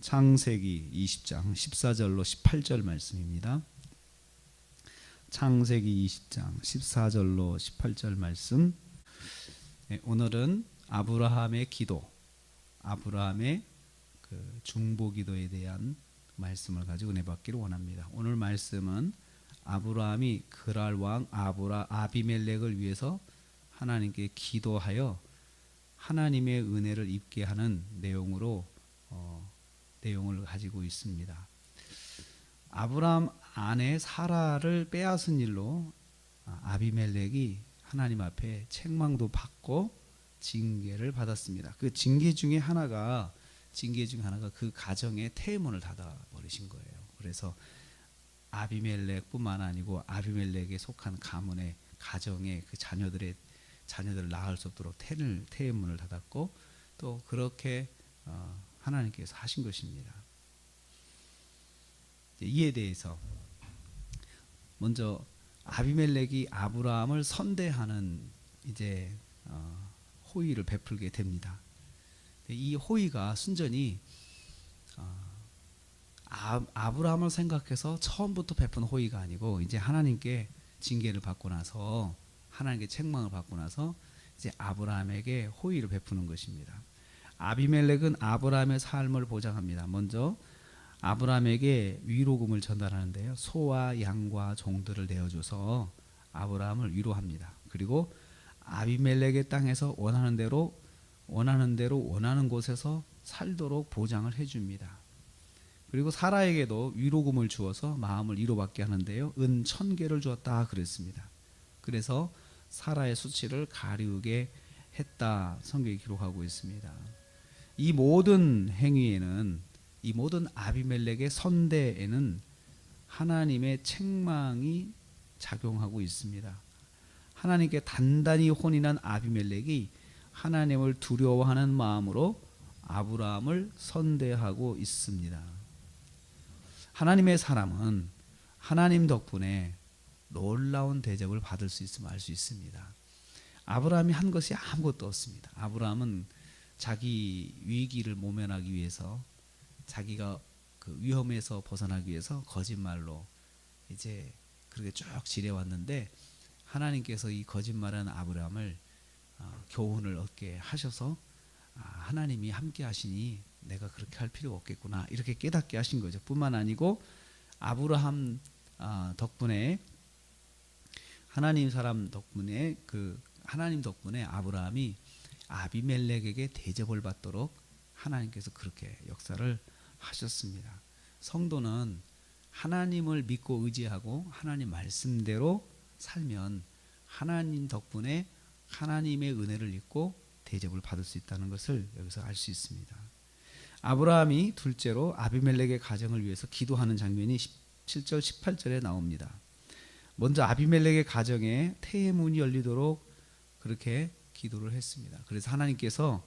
창세기 20장 14절로 18절 말씀입니다. 창세기 20장 14절로 18절 말씀. 오늘은 아브라함의 기도, 아브라함의 그 중보 기도에 대한 말씀을 가지고 은혜 받기를 원합니다. 오늘 말씀은 아브라함이 그랄 왕 아비멜렉을 위해서 하나님께 기도하여 하나님의 은혜를 입게 하는 내용을 가지고 있습니다. 아브라함 아내 사라를 빼앗은 일로 아비멜렉이 하나님 앞에 책망도 받고 징계를 받았습니다. 그 징계 중에 하나가 그 가정의 태문을 닫아 버리신 거예요. 그래서 아비멜렉뿐만 아니고 아비멜렉에 속한 가문의 가정의 그 자녀들을 낳을 수 없도록 태문을 닫았고, 또 그렇게 하나님께서 하신 것입니다. 이에 대해서 먼저 아비멜렉이 아브라함을 선대하는 호의를 베풀게 됩니다. 이 호의가 순전히 아브라함을 생각해서 처음부터 베푼 호의가 아니고, 이제 하나님께 징계를 받고 나서, 하나님께 책망을 받고 나서 이제 아브라함에게 호의를 베푸는 것입니다. 아비멜렉은 아브라함의 삶을 보장합니다. 먼저 아브라함에게 위로금을 전달하는데요, 소와 양과 종들을 내어줘서 아브라함을 위로합니다. 그리고 아비멜렉의 땅에서 원하는 대로 원하는 곳에서 살도록 보장을 해줍니다. 그리고 사라에게도 위로금을 주어서 마음을 위로받게 하는데요, 은 1000개를 주었다 그랬습니다. 그래서 사라의 수치를 가리우게 했다, 성경이 기록하고 있습니다. 이 모든 행위에는, 이 모든 아비멜렉의 선대에는 하나님의 책망이 작용하고 있습니다. 하나님께 단단히 혼인한 아비멜렉이 하나님을 두려워하는 마음으로 아브라함을 선대하고 있습니다. 하나님의 사람은 하나님 덕분에 놀라운 대접을 받을 수 있음을 알 수 있습니다. 아브라함이 한 것이 아무것도 없습니다. 아브라함은 자기 위기를 모면하기 위해서, 자기가 그 위험에서 벗어나기 위해서 거짓말로 이제 그렇게 쭉 지내왔는데, 하나님께서 이 거짓말하는 아브라함을 교훈을 얻게 하셔서 하나님이 함께 하시니 내가 그렇게 할 필요가 없겠구나, 이렇게 깨닫게 하신 거죠. 뿐만 아니고 아브라함 덕분에, 하나님 덕분에 아브라함이 아비멜렉에게 대접을 받도록 하나님께서 그렇게 역사를 하셨습니다. 성도는 하나님을 믿고 의지하고 하나님 말씀대로 살면 하나님 덕분에 하나님의 은혜를 입고 대접을 받을 수 있다는 것을 여기서 알 수 있습니다. 아브라함이 둘째로 아비멜렉의 가정을 위해서 기도하는 장면이 17절 18절에 나옵니다. 먼저 아비멜렉의 가정에 태의 문이 열리도록 그렇게 기도를 했습니다. 그래서 하나님께서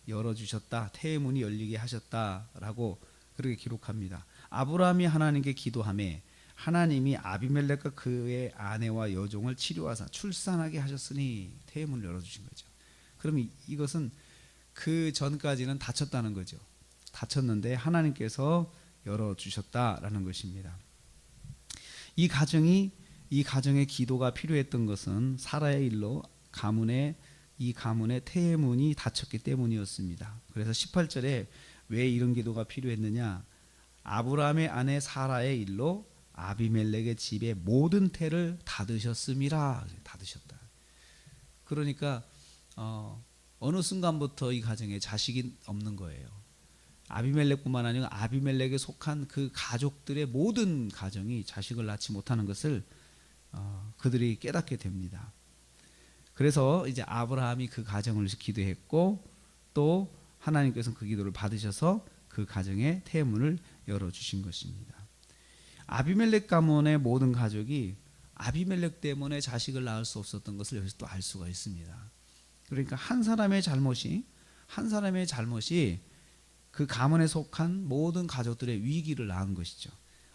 열어주셨다, 태의 문이 열리게 하셨다라고 그렇게 기록합니다. 아브라함이 하나님께 기도하며 하나님이 아비멜렉과 그의 아내와 여종을 치료하사 출산하게 하셨으니 태의 문을 열어주신 거죠. 그럼 이것은 그 전까지는 닫혔다는 거죠. 닫혔는데 하나님께서 열어주셨다라는 것입니다. 이 가정의 기도가 필요했던 것은 사라의 일로 이 가문의 태의 문이 닫혔기 때문이었습니다. 그래서 18절에 왜 이런 기도가 필요했느냐, 아브라함의 아내 사라의 일로 아비멜렉의 집의 모든 태를 닫으셨음이라. 닫으셨다. 그러니까 어느 순간부터 이 가정에 자식이 없는 거예요. 아비멜렉뿐만 아니라 아비멜렉에 속한 그 가족들의 모든 가정이 자식을 낳지 못하는 것을 그들이 깨닫게 됩니다. 그래서 이제 아브라함이 그 가정을 기도했고, 또 하나님께서는 그 기도를 받으셔서 그 가정의 태문을 열어주신 것입니다. 아비멜렉 가문의 모든 가족이 아비멜렉 때문에 자식을 낳을 수 없었던 것을 여기서 또 알 수가 있습니다. 그러니까 한 사람의 잘못이 그 가문에 속한 모든 가족들의 위기를 낳은 것이죠.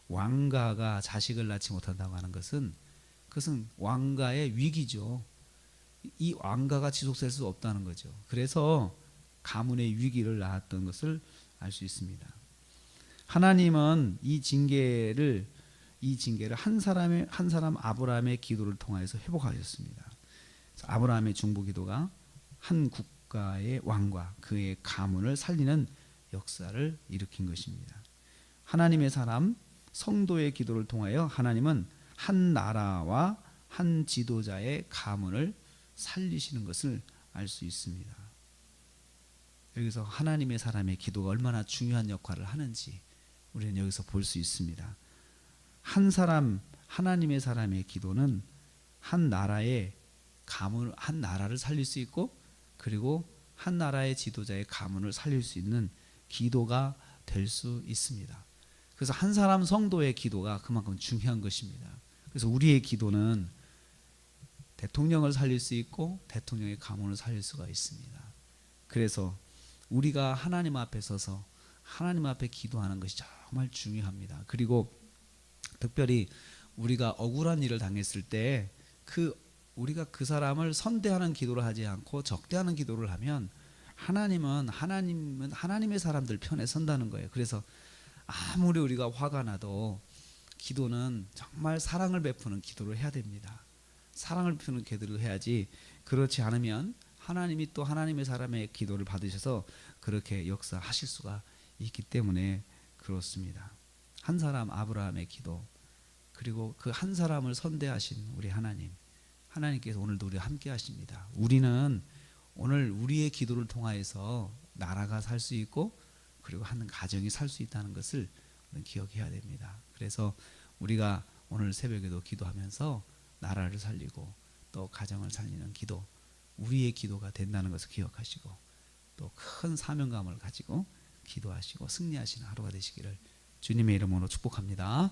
왕가가 자식을 낳지 못한다고 하는 것은 왕가의 위기죠. 이 왕가가 지속될 수 없다는 거죠. 그래서 가문의 위기를 낳았던 것을 알 수 있습니다. 하나님은 이 징계를 한 사람 아브라함의 기도를 통하여서 회복하셨습니다. 아브라함의 중보기도가 한 국가의 왕과 그의 가문을 살리는 역사를 일으킨 것입니다. 하나님의 사람 성도의 기도를 통하여 하나님은 한 나라와 한 지도자의 가문을 살리시는 것을 알 수 있습니다. 여기서 하나님의 사람의 기도가 얼마나 중요한 역할을 하는지 우리는 여기서 볼 수 있습니다. 하나님의 사람의 기도는 한 나라의 가문, 한 나라를 살릴 수 있고, 그리고 한 나라의 지도자의 가문을 살릴 수 있는 기도가 될 수 있습니다. 그래서 한 사람 성도의 기도가 그만큼 중요한 것입니다. 그래서 우리의 기도는 대통령을 살릴 수 있고 대통령의 가문을 살릴 수가 있습니다. 그래서 우리가 하나님 앞에 서서 하나님 앞에 기도하는 것이 정말 중요합니다. 그리고 특별히 우리가 억울한 일을 당했을 때 우리가 그 사람을 선대하는 기도를 하지 않고 적대하는 기도를 하면 하나님은 하나님의 사람들 편에 선다는 거예요. 그래서 아무리 우리가 화가 나도 기도는 정말 사랑을 베푸는 기도를 해야 됩니다. 사랑을 베푸는 기도를 해야지, 그렇지 않으면 하나님이 또 하나님의 사람의 기도를 받으셔서 그렇게 역사하실 수가 있기 때문에 그렇습니다. 한 사람 아브라함의 기도, 그리고 그 한 사람을 선대하신 우리 하나님께서 오늘도 우리와 함께 하십니다. 우리는 오늘 우리의 기도를 통하여서 나라가 살 수 있고, 그리고 한 가정이 살 수 있다는 것을 기억해야 됩니다. 그래서 우리가 오늘 새벽에도 기도하면서 나라를 살리고 또 가정을 살리는 기도, 우리의 기도가 된다는 것을 기억하시고 또 큰 사명감을 가지고 기도하시고 승리하시는 하루가 되시기를 주님의 이름으로 축복합니다.